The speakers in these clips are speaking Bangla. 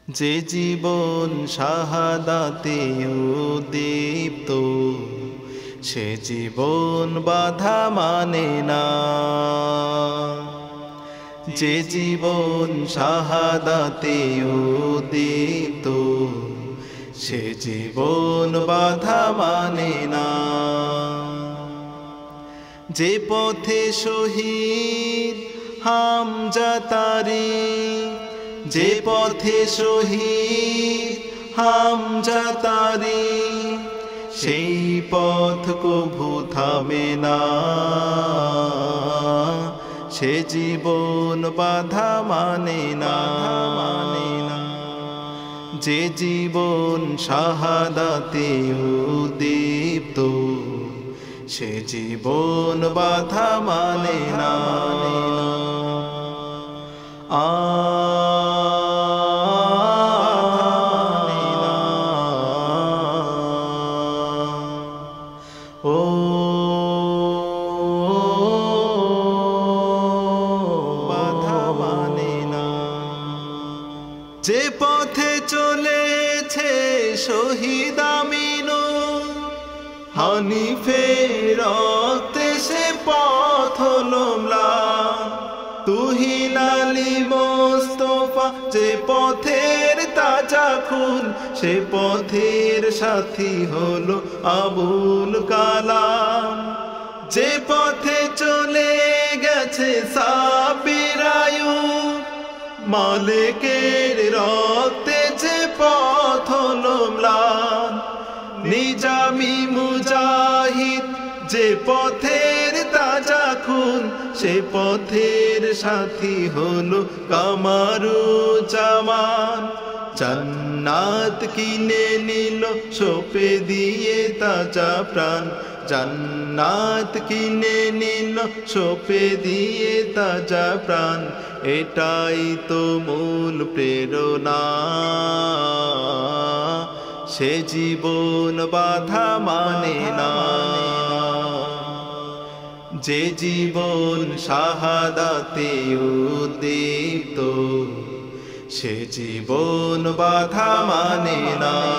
যে জীবন শাহাদাতে উদ্দীপ্ত, সে জীবন বাধা মানে না। যে জীবন শাহাদাতে উদ্দীপ্ত, সে জীবন বাধা মানে না। যে পথে শহীদ হামজা তারিক, যে পথে শহীদ হামজা তারিক, সেই পথ কভু থামে না। সে জীবন বাধা মানে না। যে জীবন শাহাদাতে উদ্দীপ্ত, সে জীবন বাধা মানে না। বাধা মানে না। যে পথে চলেছে শহীদ আমিনু, হানিফের রক্তে সে পথ হলো ম্লান। তুহিন আলী মোস্তফা যে পথের তাজা খুন, সে পথের সাথী হলো আবুল কালাম। যে পথে চলে গেছে সাব্বির আইয়ুব, মালিকের রক্তে যে পথ হলো ম্লান। নিজামি মুজাহিদ যে পথের তাজা খুন, সে পথের সাথী হলো কামারুজ্জামান। জান্নাত কিনে নিল সোপে দিয়ে তাজা প্রাণ, জান্নাত কিনে নিল সোপে দিয়ে তাজা প্রাণ। এটাই তো মূল প্রেরণা, সে জীবন বাধা মানে না। যে জীবন শাহাদাতে উদ্দীপ্ত, সে জীবন বাধা মানে না।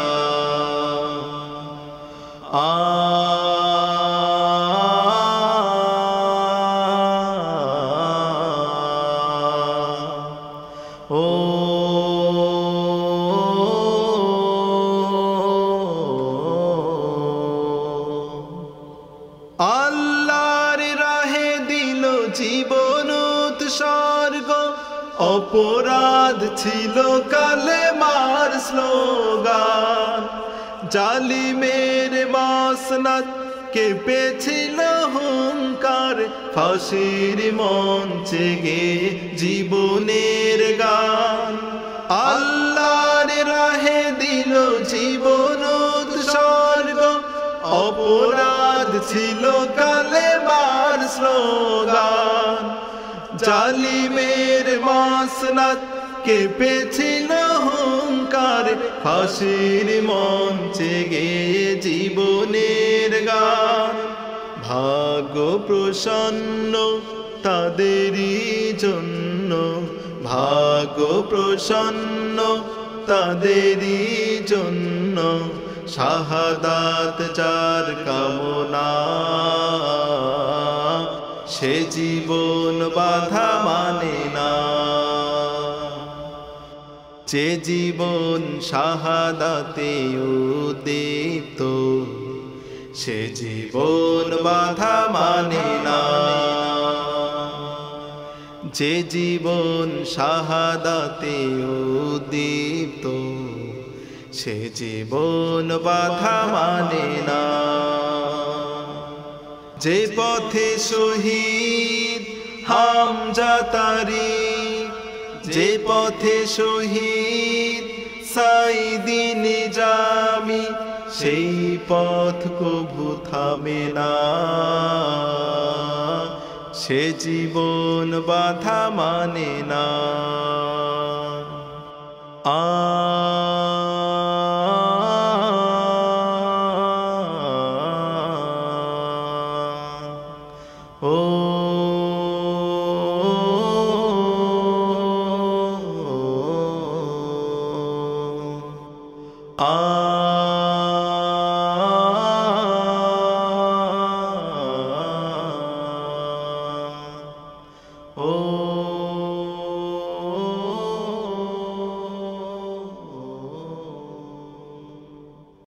আল্লাহর রাহে দিল জীবন উৎসর্গ, অপরাধ ছিল কালেমার স্লোগান। জালিমের মাসনাদ কেঁপেছিল হুঙ্কার, ফাঁসির মঞ্চে গে জীবনের গান। আল্লাহর রাহে দিল জীবন উৎসর্গ, অপরাধ ছিল কালেমার স্লোগান। জালিমের মাসনাদ কেঁপেছিল হুঙ্কার, ফাঁসির মঞ্চে গে জীবনের গান। ভাগ্য প্রসন্ন তাদেরই জন্য, ভাগ্য প্রসন্ন তাদেরই জন্য, শাহাদাত যার কামনা। সে জীবন বাধা মানে না। যে জীবন শাহাদাতে উদ্দীপ্ত, সে জীবন বাধা মানে না। যে জীবন শাহাদাতে উদ্দীপ্ত, সে জীবন বাধা মানে না। যে পথে শহীদ হামজা তারিক, যে পথে শহীদ সাইদি নিজামি, সেই পথ কভু থামে না। সে জীবন বাধা মানে না। আ